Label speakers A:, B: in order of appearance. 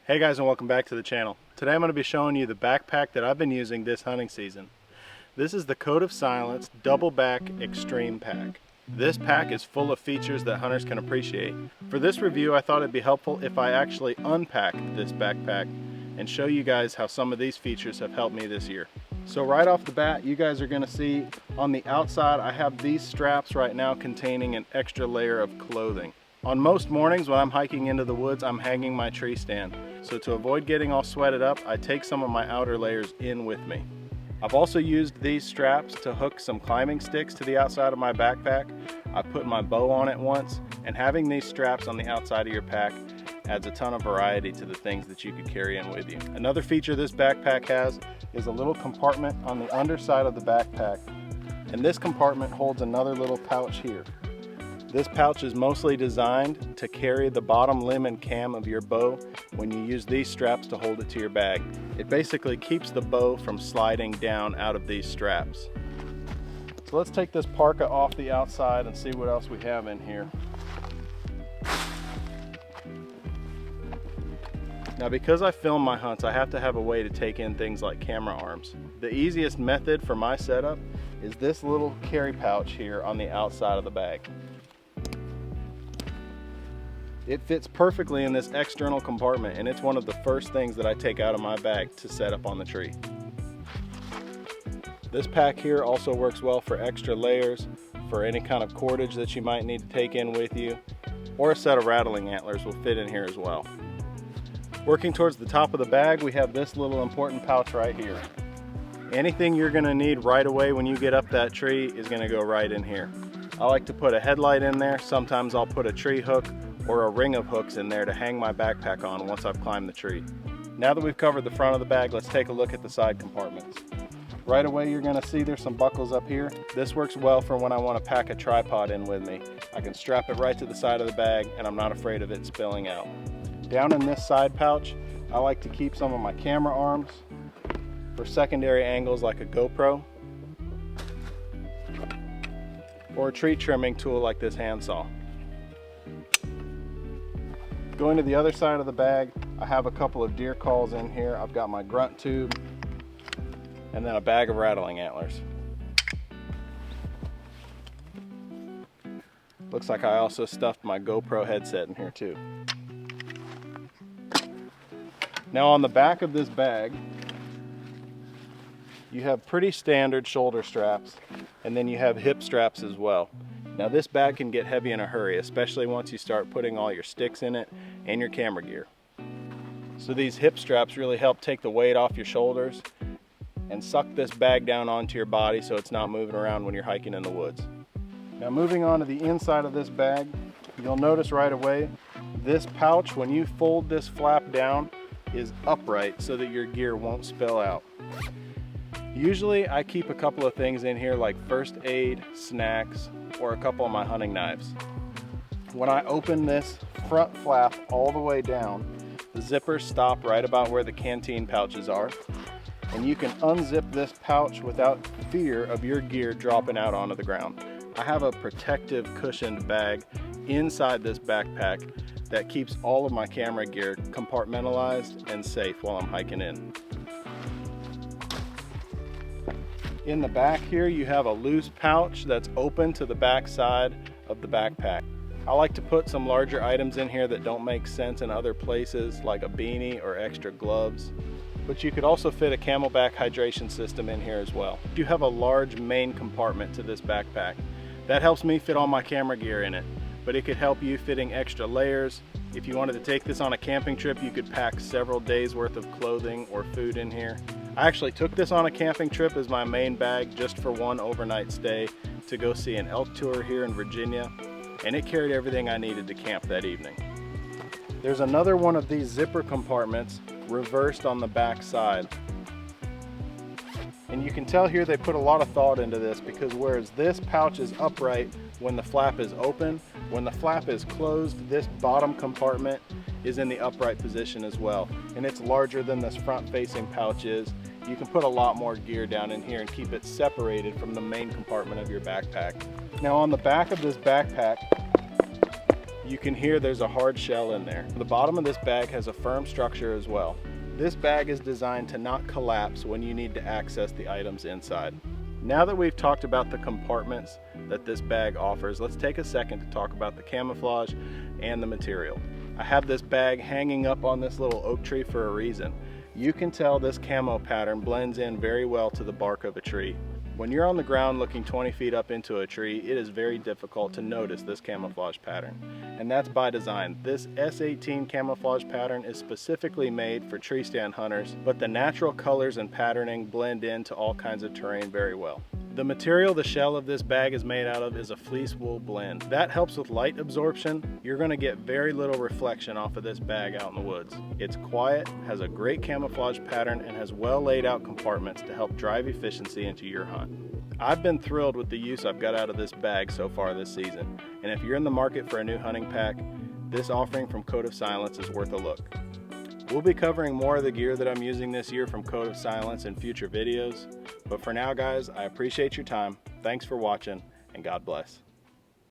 A: Hey guys, and welcome back to the channel. Today I'm going to be showing you the backpack that I've been using this hunting season. This is the Code of Silence DoubleBack Xtreme Pack. This pack is full of features that hunters can appreciate. For this review, I thought it'd be helpful if I actually unpacked this backpack and show you guys how some of these features have helped me this year. So right off the bat, you guys are going to see on the outside I have these straps right now containing an extra layer of clothing. On most mornings when I'm hiking into the woods, I'm hanging my tree stand. So to avoid getting all sweated up, I take some of my outer layers in with me. I've also used these straps to hook some climbing sticks to the outside of my backpack. I put my bow on it once, and having these straps on the outside of your pack adds a ton of variety to the things that you could carry in with you. Another feature this backpack has is a little compartment on the underside of the backpack, and this compartment holds another little pouch here. This pouch is mostly designed to carry the bottom limb and cam of your bow when you use these straps to hold it to your bag. It basically keeps the bow from sliding down out of these straps. So let's take this parka off the outside and see what else we have in here. Now, because I film my hunts, I have to have a way to take in things like camera arms. The easiest method for my setup is this little carry pouch here on the outside of the bag. It fits perfectly in this external compartment, and it's one of the first things that I take out of my bag to set up on the tree. This pack here also works well for extra layers, for any kind of cordage that you might need to take in with you, or a set of rattling antlers will fit in here as well. Working towards the top of the bag, we have this little important pouch right here. Anything you're going to need right away when you get up that tree is going to go right in here. I like to put a headlight in there. Sometimes I'll put a tree hook or a ring of hooks in there to hang my backpack on once I've climbed the tree. Now that we've covered the front of the bag, let's take a look at the side compartments. Right away you're going to see there's some buckles up here. This works well for when I want to pack a tripod in with me. I can strap it right to the side of the bag and I'm not afraid of it spilling out. Down in this side pouch, I like to keep some of my camera arms for secondary angles like a GoPro or a tree trimming tool like this handsaw. Going to the other side of the bag, I have a couple of deer calls in here. I've got my grunt tube and then a bag of rattling antlers. Looks like I also stuffed my GoPro headset in here too. Now on the back of this bag, you have pretty standard shoulder straps, and then you have hip straps as well. Now this bag can get heavy in a hurry, especially once you start putting all your sticks in it and your camera gear. So these hip straps really help take the weight off your shoulders and suck this bag down onto your body so it's not moving around when you're hiking in the woods. Now moving on to the inside of this bag, you'll notice right away, this pouch, when you fold this flap down, is upright so that your gear won't spill out. Usually I keep a couple of things in here like first aid, snacks, or a couple of my hunting knives. When I open this front flap all the way down, the zippers stop right about where the canteen pouches are, and you can unzip this pouch without fear of your gear dropping out onto the ground. I have a protective cushioned bag inside this backpack that keeps all of my camera gear compartmentalized and safe while I'm hiking in. In the back here, you have a loose pouch that's open to the back side of the backpack. I like to put some larger items in here that don't make sense in other places, like a beanie or extra gloves. But you could also fit a CamelBak hydration system in here as well. You have a large main compartment to this backpack. That helps me fit all my camera gear in it, but it could help you fitting extra layers. If you wanted to take this on a camping trip, you could pack several days worth of clothing or food in here. I actually took this on a camping trip as my main bag just for one overnight stay to go see an elk tour here in Virginia, and it carried everything I needed to camp that evening. There's another one of these zipper compartments reversed on the back side. And you can tell here they put a lot of thought into this, because whereas this pouch is upright when the flap is open, when the flap is closed, this bottom compartment is in the upright position as well. And it's larger than this front facing pouch is. You can put a lot more gear down in here and keep it separated from the main compartment of your backpack. Now on the back of this backpack, You can hear there's a hard shell in there. The bottom of this bag has a firm structure as well. This bag is designed to not collapse when you need to access the items inside. Now that we've talked about the compartments that this bag offers, let's take a second to talk about the camouflage and the material. I have this bag hanging up on this little oak tree for a reason. You can tell this camo pattern blends in very well to the bark of a tree. When you're on the ground looking 20 feet up into a tree, it is very difficult to notice this camouflage pattern. And that's by design. This S18 camouflage pattern is specifically made for tree stand hunters, but the natural colors and patterning blend into all kinds of terrain very well. The material the shell of this bag is made out of is a fleece wool blend. That helps with light absorption. You're going to get very little reflection off of this bag out in the woods. It's quiet, has a great camouflage pattern, and has well laid out compartments to help drive efficiency into your hunt. I've been thrilled with the use I've got out of this bag so far this season, and if you're in the market for a new hunting pack, this offering from Code of Silence is worth a look. We'll be covering more of the gear that I'm using this year from Code of Silence in future videos, but for now guys, I appreciate your time, thanks for watching, and God bless.